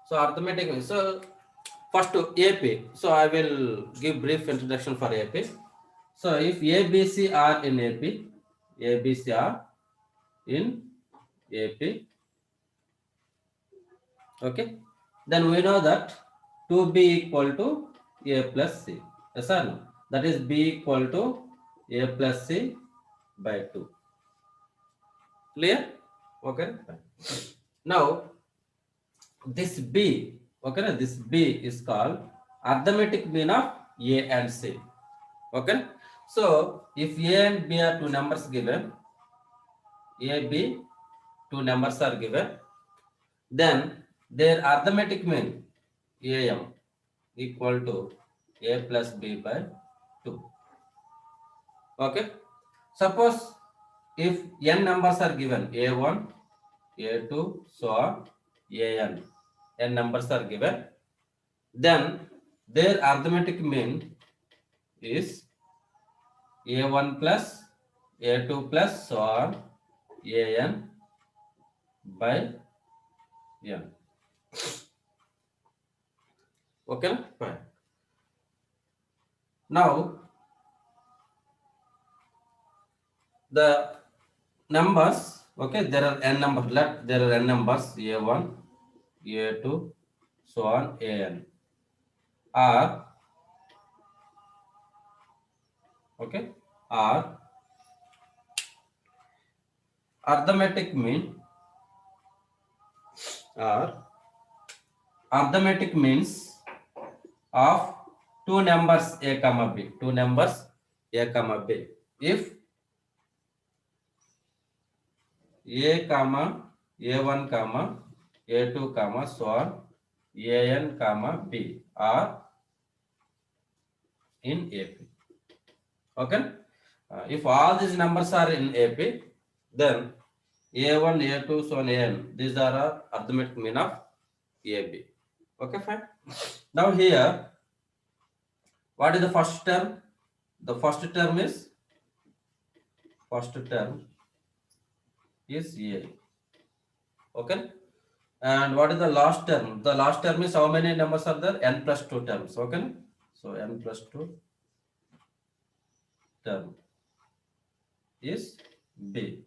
So arithmetic means, so first to AP. So I will give brief introduction for AP. So if ABC are in AP, ABC are in AP, okay, then we know that 2B equal to A plus C. Yes or no? That is B equal to A plus C by 2. Clear? Okay. Now this B, okay, this B is called arithmetic mean of A and C. Okay. So if A and B are two numbers given, A, B, two numbers are given, then their arithmetic mean AM equal to A plus B by 2. Okay. Suppose if n numbers are given, A1, A2, so on, AN, n numbers are given, then their arithmetic mean is A1 plus A2 plus so on AN by n. Okay, fine. Now the numbers, okay, there are n numbers left, there are n numbers A1, A2, so on AN are, okay, are arithmetic mean, are arithmetic means of two numbers A comma B, two numbers A comma B. If A comma A1 comma A2 comma so on AN comma B are in AP. Okay. If all these numbers are in AP, then A1, A2, so on AN. These are arithmetic mean of AB. Okay, fine. Now here, what is the first term? The first term is A. Okay. And what is the last term? The last term is how many numbers are there? N plus 2 terms. Okay. So n plus 2 term is B.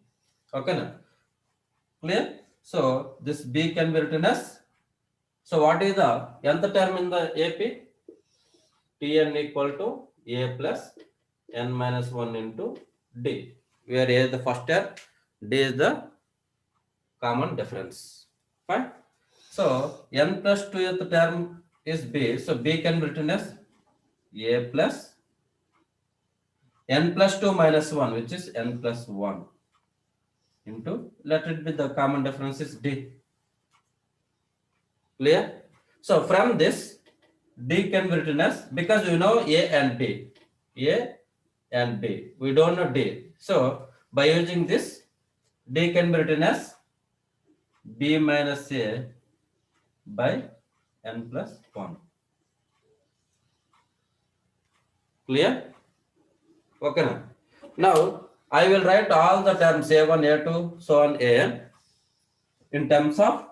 Okay. Now, clear? So this B can be written as. So what is the nth term in the AP? Tn equal to A plus n minus 1 into D. Where A is the first term, D is the common difference. Fine. So n plus 2th term is B. So B can be written as A plus n plus 2 minus 1, which is n plus 1 into, let it be the common difference is D. Clear? So from this, D can be written as, because you know A and B. A and B. We don't know D. So by using this, D can be written as B minus A by n plus 1. Clear? Okay. Now I will write all the terms A1, A2, so on AN in terms of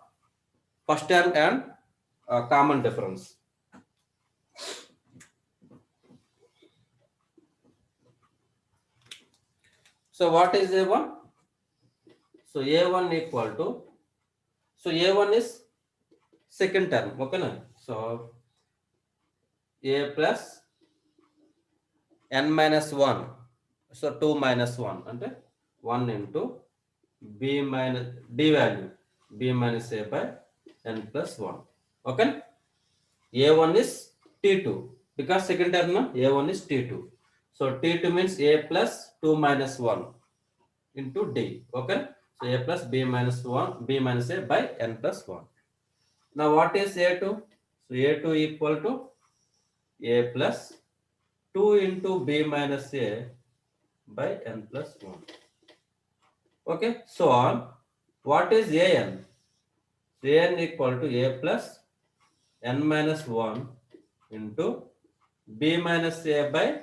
first term and common difference. So what is A1? So A1 equal to, so A1 is second term. Okay. Na? So A plus n minus 1. So 2 minus 1. And 1 into B minus D value. B minus A by n plus 1. Okay. A1 is T2 because second term no, A1 is T2. So T2 means A plus 2 minus 1 into D. Okay. So A plus B minus 1, B minus A by n plus 1. Now what is A2? So A2 equal to A plus 2 into B minus A by n plus 1. Okay. So on. What is AN? So AN equal to A plus n minus 1 into B minus A by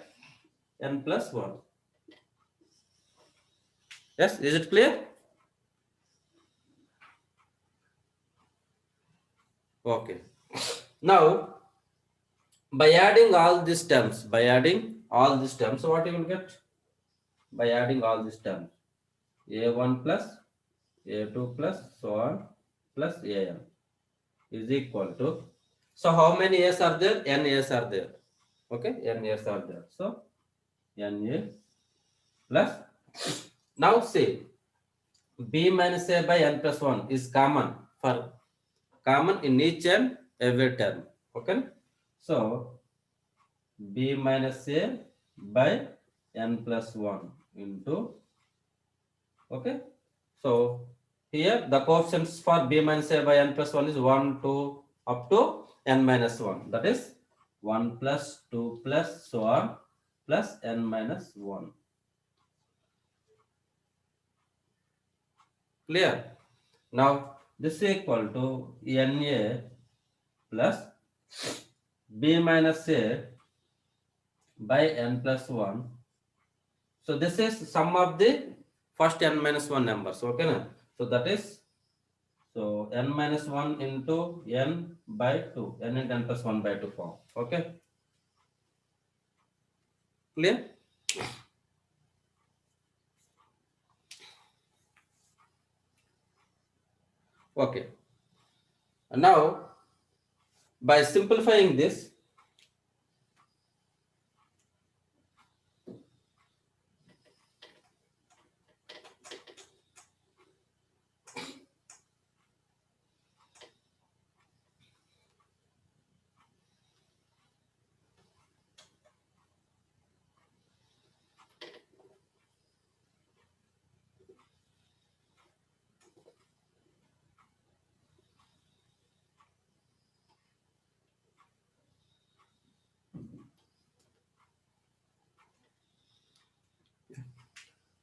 n plus 1. Yes, is it clear? Okay. Now, by adding all these terms, what you will get? By adding all these terms, a1 plus a2 plus so on plus an is equal to, so how many a's are there? N a's are there. Okay, n a's are there. So n a plus, now say b minus a by n plus 1 is common in each and every term. Okay, so b minus a by n plus 1 into, okay, so here the coefficients for b minus a by n plus 1 is 1, 2 up to n minus 1, that is 1 plus 2 plus so on plus n minus 1. Clear? Now this is equal to na plus b minus a by n plus 1. So this is sum of the first n minus 1 numbers. Okay, na? So that is, so n minus 1 into n by 2, n into n plus 1 by 2 form. Okay, clear? Okay. And now by simplifying this,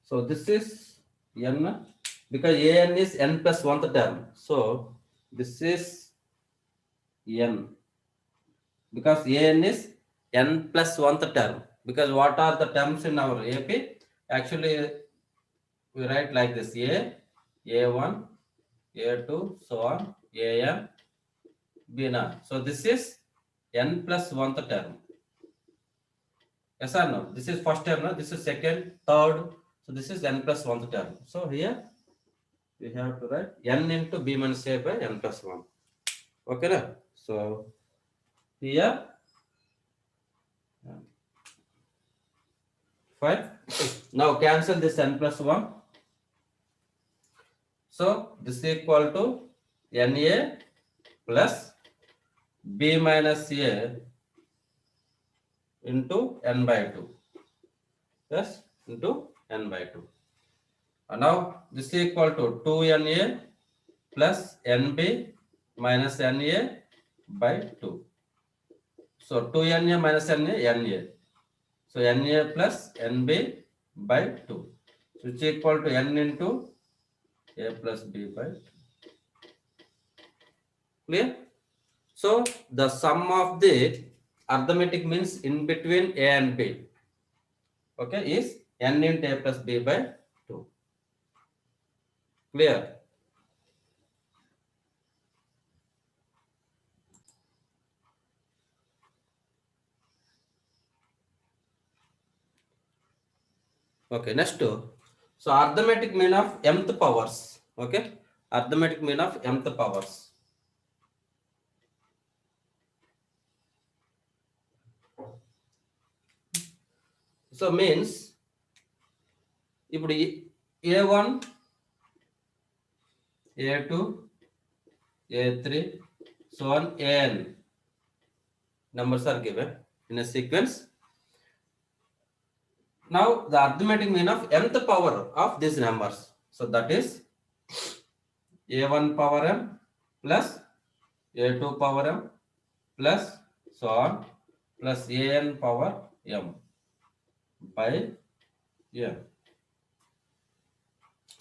so this is n, because an is n plus 1th term. So this is n, because an is n plus 1th term. Because what are the terms in our AP? Actually, we write like this: a1, a2, so on, an, bn. So this is n plus 1th term. Yes or no? This is first term, no? This is second, third. So this is n plus 1th term. So here we have to write n into b minus a by n plus 1. Okay, na? So here, fine. Now cancel this n plus 1. So this is equal to na plus b minus a into n by 2. Yes, into n by 2. And now this is equal to 2na plus nb minus na by 2. So 2na minus na. So na plus nb by 2. So it's equal to n into a plus b by 2. Clear? So the sum of the arithmetic means in between a and b, okay, is n into a plus b by 2. Clear? Okay, next. So arithmetic mean of mth powers. Okay, arithmetic mean of mth powers. So means ఇప్పుడు a1, a2, a3, so on an numbers are given in a sequence. Now the arithmetic mean of mth power of these numbers. So that is a1 power m plus a2 power m plus so on plus an power m by m.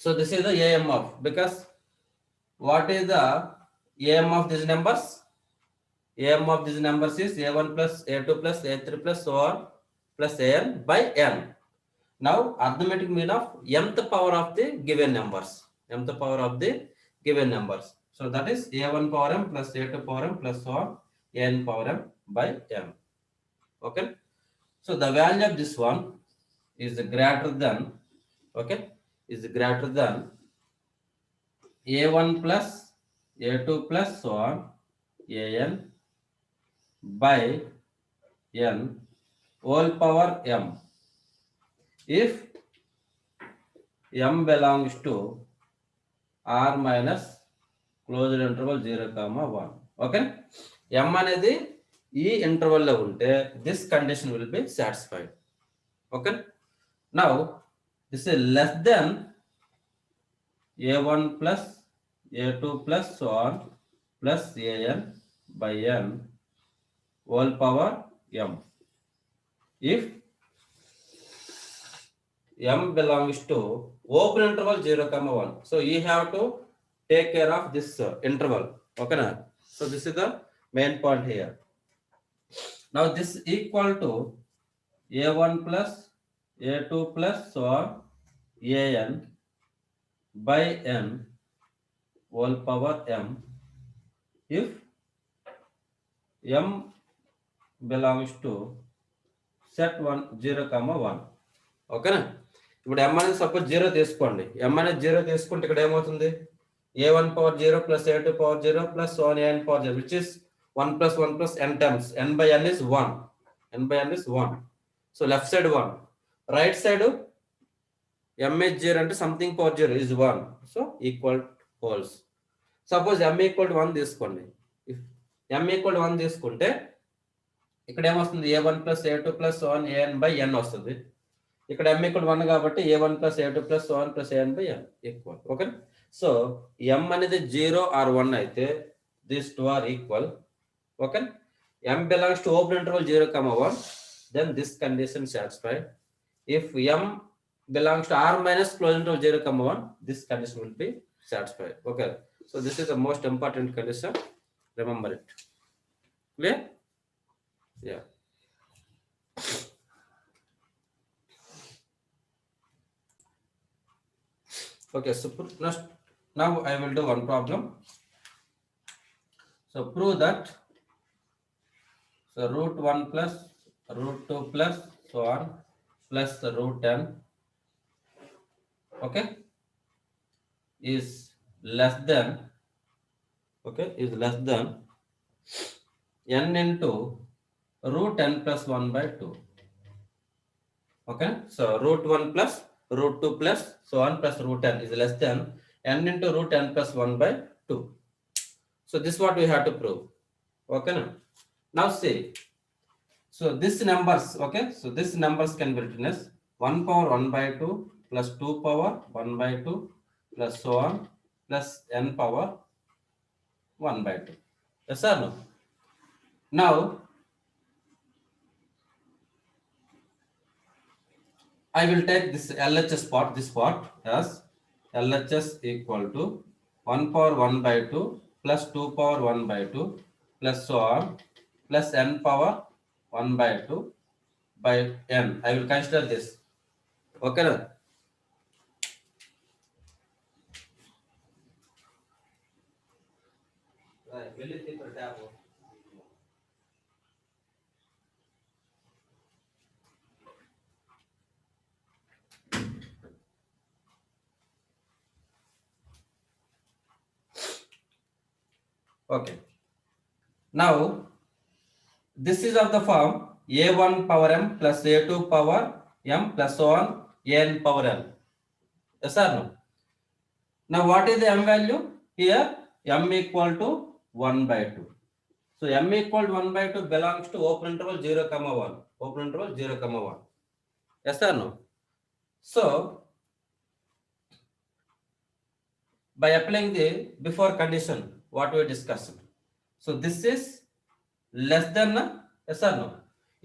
So this is the am of, because what is the am of these numbers? Am of these numbers is a1 plus a2 plus a3 plus so on plus an by n. Now arithmetic mean of mth power of the given numbers. Mth power of the given numbers. So So that is a1 power m plus a2 power m plus so on n power m by m. Okay. So the value of this one is greater than, okay, is greater than a1 plus a2 plus so on an by n whole power m if m belongs to r minus closed interval 0 comma 1. Okay, m అనేది ఈ interval లో ఉంటే this condition will be satisfied. Okay, now this is less than a1 plus a2 plus so on plus an by n whole power m if m belongs to open interval 0 comma 1. So you have to take care of this interval. Okay na? So this is the main point here. Now this equal to a1 plus a2 plus so on an by n whole power m if m belongs to set 1 0 comma 1. ఓకేనా? ఇప్పుడు m అనేది suppose 0 తీసుకోండి. m అనేది 0 తీసుకుంటే ఇక్కడ ఏమవుతుంది? a1 power 0 plus a2 power 0 plus so on an power 0 which is 1 plus 1 plus n times. n by n is 1. n by n is 1. So left side 1. Right side m is 0 అంటే something power 0 is 1. So equal wholes. Suppose m equal to 1 తీసుకోండి. If m equal to 1 తీసుకుంటే ఇక్కడ ఏమొస్తుంది? a1 plus a2 plus so on an by n వస్తుంది. ఇక్కడ m equal 1 కాబట్టి a1 plus a2 plus so on plus an by n equal. Okay, so m అనేది 0 or 1 అయితే these two are equal. Okay, m belongs to open interval 0 comma 1 then this condition satisfied. If m belongs to r minus closed interval 0 comma 1 this condition will be satisfied. Okay, so this is the most important condition, remember it. Clear? Yeah. Okay, so now I will do one problem. So prove that so root 1 plus root 2 plus so on plus the root n, okay, is less than, okay, is less than n into root n plus 1 by 2. Okay, so root 1 plus root 2 plus so on plus root n is less than n into root n plus 1 by 2. So this is what we have to prove. Okay, now see, so this numbers, okay, so this numbers can be written as 1 power 1 by 2 plus 2 power 1 by 2 plus so on plus n power 1 by 2. Yes or no? Now I will take this LHS part, this part as LHS equal to 1 power 1 by 2 plus 2 power 1 by 2 plus so on plus n power 1 by 2 by n. I will consider this. Okay. Okay. Now this is of the form a1 power m plus a2 power m plus so on an power n. Yes or no? Now what is the m value? Here m equal to 1 by 2. So m equal to 1 by 2 belongs to open interval 0 comma 1. Open interval 0 comma 1. Yes or no? So by applying the before condition what we discussed, so this is less than, yes or no?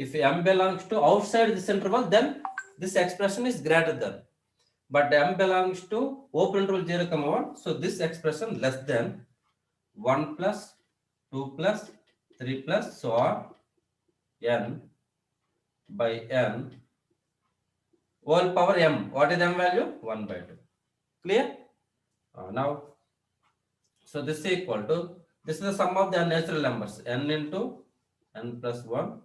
If m belongs to outside this interval then this expression is greater than, but m belongs to open interval 0 comma 1, so this expression less than 1 plus 2 plus 3 plus so on n by n whole power m. What is m value? 1 by 2. Clear? Now So this is equal to, this is the sum of the natural numbers, n into n plus 1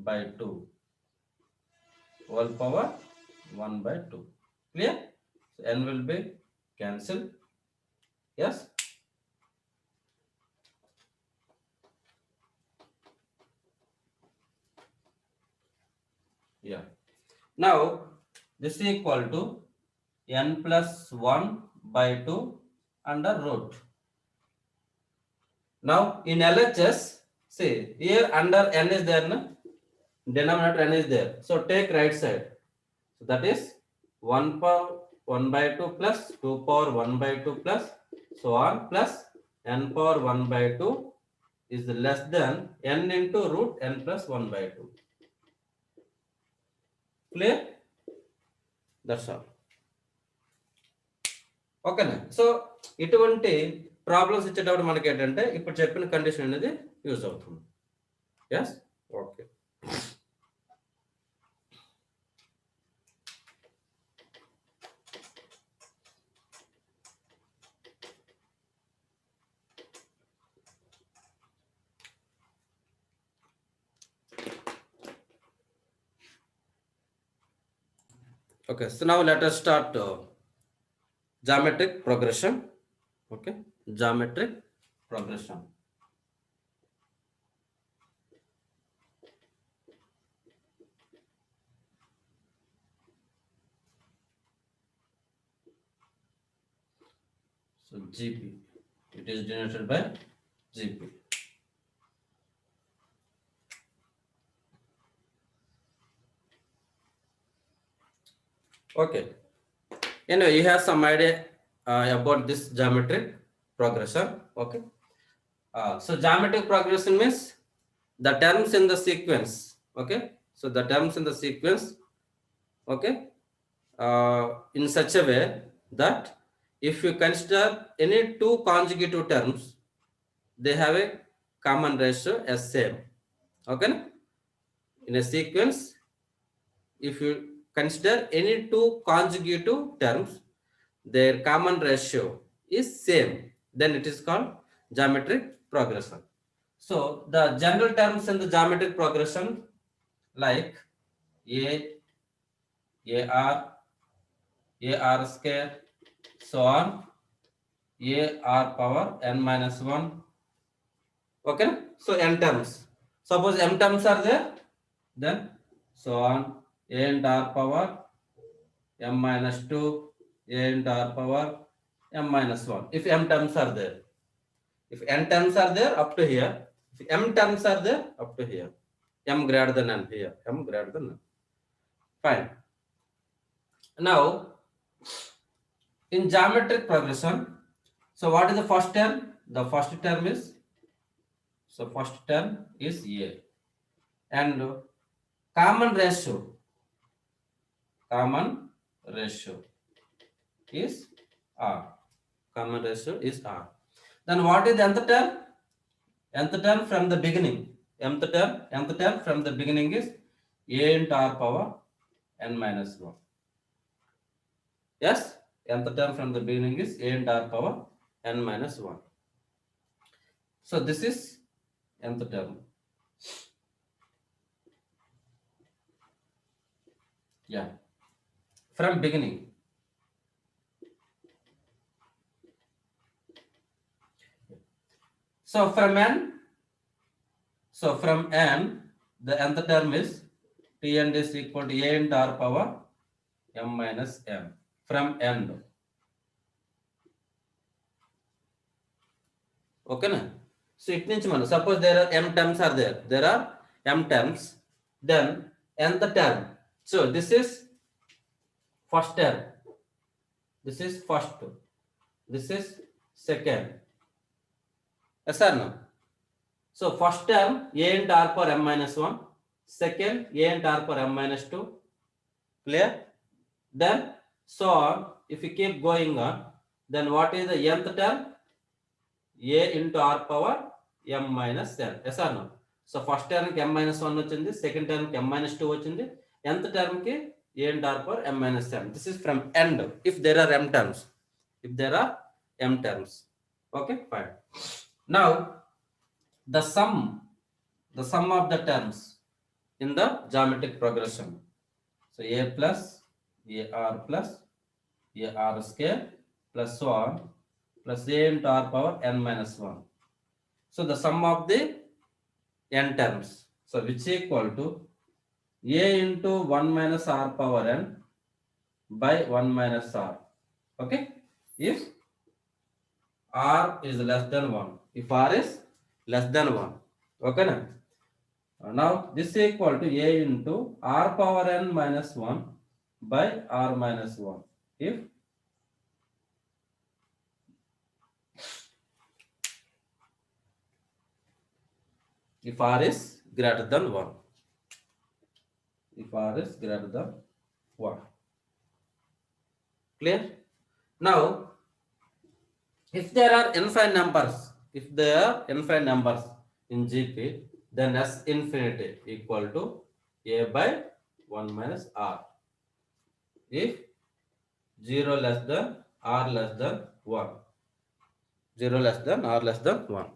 by 2 whole power 1 by 2. Clear? So n will be cancelled. Yes? Yeah. Now this is equal to n plus 1 by 2 under root. Now in LHS, see here under n is there, no? Denominator n is there. So take right side. So that is 1 power 1 by 2 plus 2 power 1 by 2 plus so on plus n power 1 by 2 is less than n into root n plus 1 by 2. Clear? That's all. ఓకేనా. So ఇటువంటి problems ఇచ్చేటప్పుడు మనకి ఏంటంటే ఇప్పుడు చెప్పిన condition అనేది use అవుతుంది. Yes, okay. Okay, so now let us start geometric progression. Okay, geometric progression. So GP, it is denoted by GP. Okay, anyway, you have some idea about this geometric progression. Okay, so geometric progression means the terms in the sequence. Okay, so the terms in the sequence, okay, in such a way that if you consider any two consecutive terms, they have a common ratio as same. Okay, in a sequence, if you consider any two consecutive terms, their common ratio is same, then it is called geometric progression. So the general terms in the geometric progression like AR square, so on, AR power n minus 1. Okay, so n terms. Suppose m terms are there, then so on, a and r power m minus 2, a and r power m minus 1. If m terms are there, if n terms are there up to here, if m terms are there up to here, m greater than n here, m greater than n. Fine. Now in geometric progression, so what is the first term? The first term is, so first term is a, and common ratio is r. Common ratio is r. Then what is the nth term? Nth term from the beginning. Nth term from the beginning is a into r power n minus 1. Yes, nth term from the beginning is a into r power n minus 1. So this is nth term. Yeah, from beginning. So from n, the nth term is Tn is equal to a into r power m minus m from end. Okay na? So it means suppose there are m terms are there. There are m terms. Then nth term. So this is first term. This is first. This is second. Yes or no? So first term a into r power m minus 1. Second a into r power m minus 2. Clear? Then so on. If you keep going on, then what is the nth term? A into r power m minus n. Yes or no? So first term ki m minus 1 vachindi, second term ki m minus 2 vachindi, nth term ki a into r power m minus n. This is from end if there are m terms. If there are m terms. Okay, fine. Now the sum of the terms in the geometric progression. So a plus ar plus ar square plus so on plus a into r power n minus 1. So the sum of the n terms. So which equal to a into 1 minus r power n by 1 minus r. Okay. If r is less than 1. If r is less than 1. Okay. Now this is equal to a into r power n minus 1 by r minus 1. If r is greater than 1. If r is greater than 1. Clear? Now if there are infinite numbers in GP, then S infinity equal to A by 1 minus R. If 0 less than R less than 1. 0 less than R less than 1.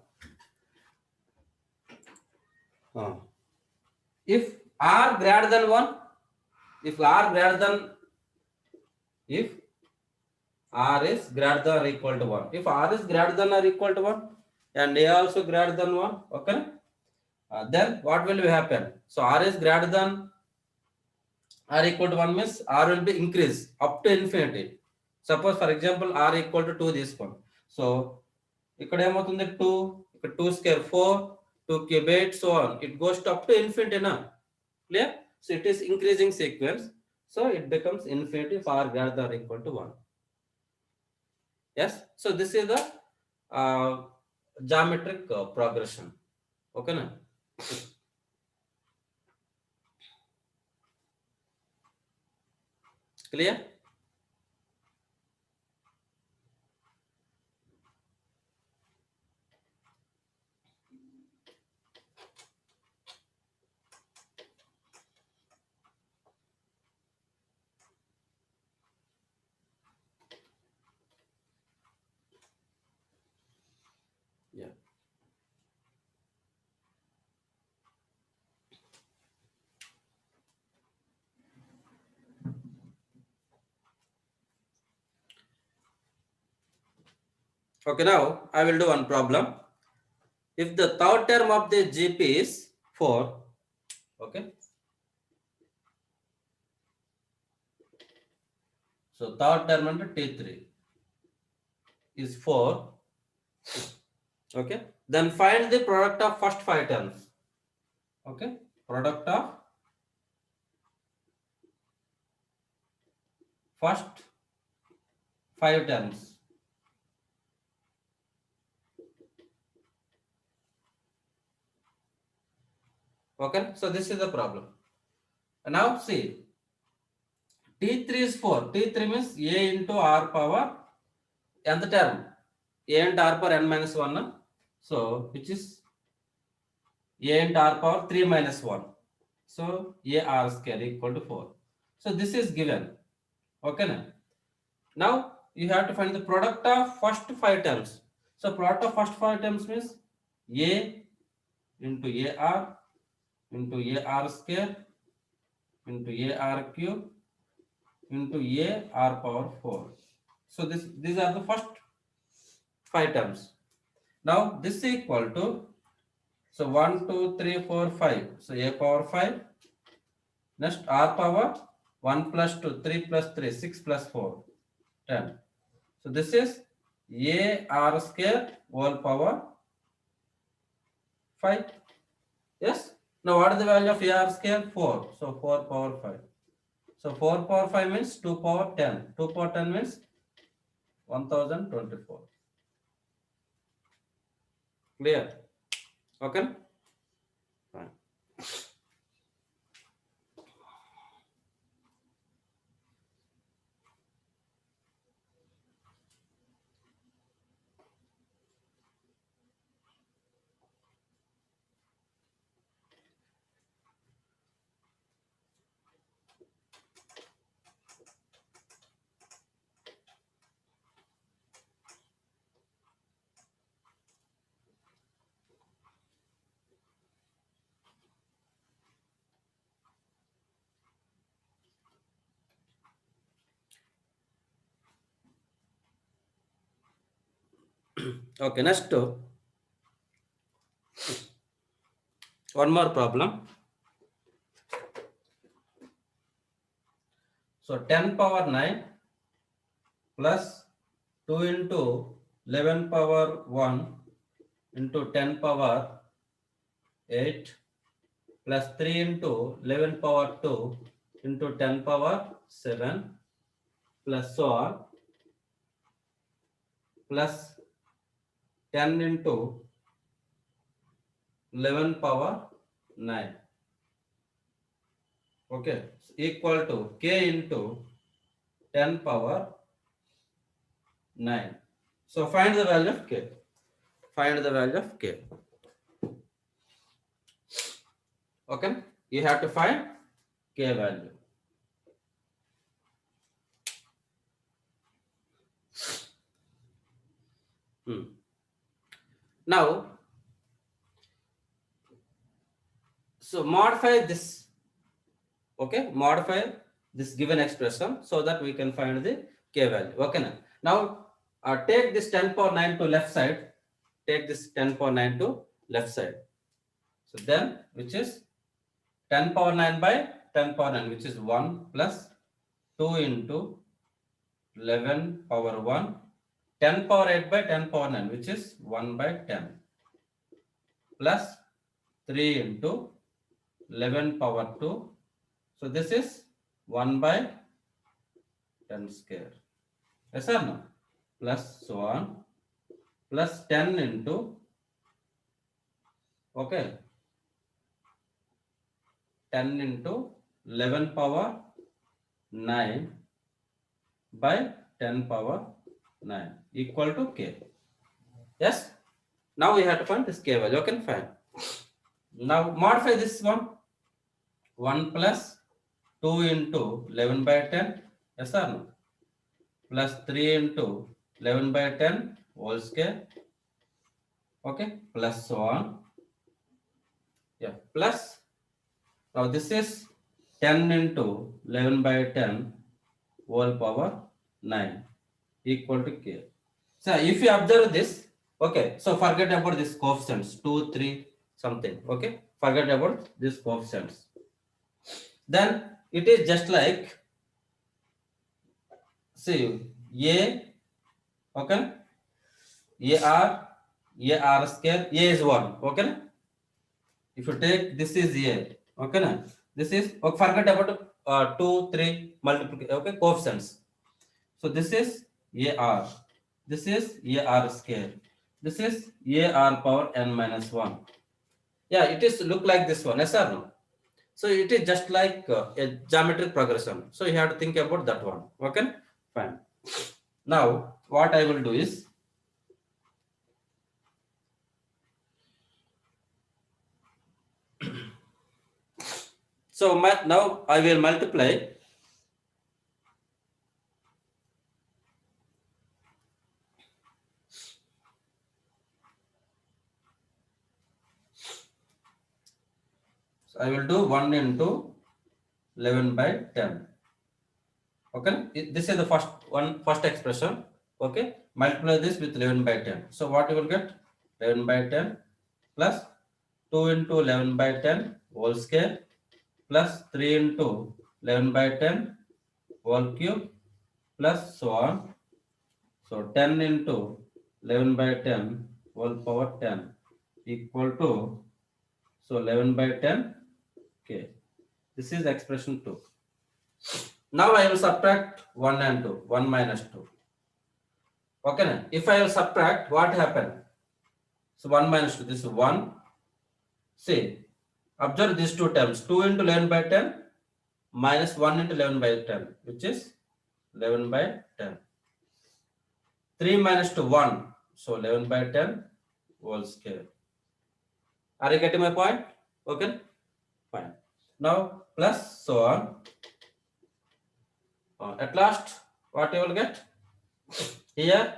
If R greater than 1, if R greater than, if R is greater than or equal to 1. If R is greater than or equal to 1 and A also greater than 1, okay? Then what will happen? So R is greater than r equal to 1 means r will be increased up to infinity. Suppose for example r equal to 2 this one. So ఇక్కడ ఏమవుతుంది 2, ఇక్కడ 2 square 4, 2 cube 8, so on. It goes to up to infinity now. Clear? So it is increasing sequence. So it becomes infinity if r greater than or equal to 1. Yes? So this is the geometric progression. Okay na? Clear? Yeah. Okay, now I will do one problem. If the third term of the GP is 4, okay. So third term under T3 is 4, okay. Then find the product of first 5 terms, okay. Product of first 5 terms. Okay, so this is the problem. Now see, T3 is 4. T3 means A into R power nth term. A into R power n minus 1. So which is A into R power 3 minus 1. So A R square equal to 4. So this is given. Okay. Now you have to find the product of first 5 terms. So product of first 5 terms means A into AR into AR square into AR cube into AR power 4. So these are the first 5 terms. Now this is equal to, so 1, 2, 3, 4, 5. So A power 5. Next R power 1 plus 2, 3 plus 3, 6 plus 4, 10. So this is AR square whole power 5. Yes. Now what is the value of AR square? 4. So 4 power 5. So 4 power 5 means 2 power 10. 2 power 10 means 1024. Clear? Okay. Fine. Okay, next one more problem. So 10 power 9 plus 2 into 11 power 1 into 10 power 8 plus 3 into 11 power 2 into 10 power 7 plus so on plus 10 into 11 power 9. Okay, equal to k into 10 power 9. So find the value of k. Find the value of k. Okay, you have to find k value. Now, so modify this. Okay, modify this given expression so that we can find the k value. Okay, now take this 10 power 9 to left side. Take this 10 power 9 to left side. So then, which is 10 power 9 by 10 power 9, which is 1 plus 2 into 11 power 1, 10 power 8 by 10 power 9, which is 1 by 10, plus 3 into 11 power 2. So this is 1 by 10 square. Yes or no? Plus so on, plus 10 into, okay, 10 into 11 power 9 by 10 power 9 equal to k. Yes? Now we have to find this k value. Okay, fine. Now modify this one. 1 plus 2 into 11 by 10. Yes or no? Plus 3 into 11 by 10 whole square. Okay, plus so on. Yeah, plus. Now this is 10 into 11 by 10 whole power 9 equal to k. So if you observe this, okay, so forget about this coefficients 2, 3, something. Okay, forget about this coefficients. Then it is just like, see, a, okay, ar square, a is 1. Okay, if you take this is a, okay, this is, okay, forget about 2, 3 multiplication. Okay, coefficients. So this is ar, this is ar square, this is ar power n minus 1. Yeah, it is look like this one. Yes or no? So it is just like a geometric progression. So you have to think about that one. Okay, fine. Now what I will do is, so now I will multiply I will do 1 into 11 by 10. Okay, this is the first expression. Okay, multiply this with 11 by 10. So what you will get? 11 by 10 plus 2 into 11 by 10 whole square plus 3 into 11 by 10 whole cube plus so on. So 10 into 11 by 10 whole power 10 equal to, so 11 by 10 k. This is expression 2. Now I will subtract 1 and 2, 1 minus 2. Okay, if I will subtract, what happened? So 1 minus 2, this is 1. See, observe these two terms, 2 into 11 by 10 minus 1 into 11 by 10, which is 11 by 10. 3 minus 2, 1. So 11 by 10 whole square. Are you getting my point? Okay, fine. Now plus so on. At last, what you will get? Here,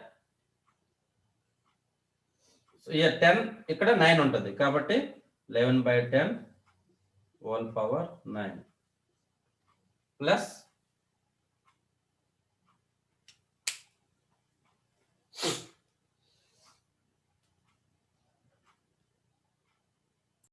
so here 10, ikkada 9 untadi. Kabatti 11 by 10 whole power 9 plus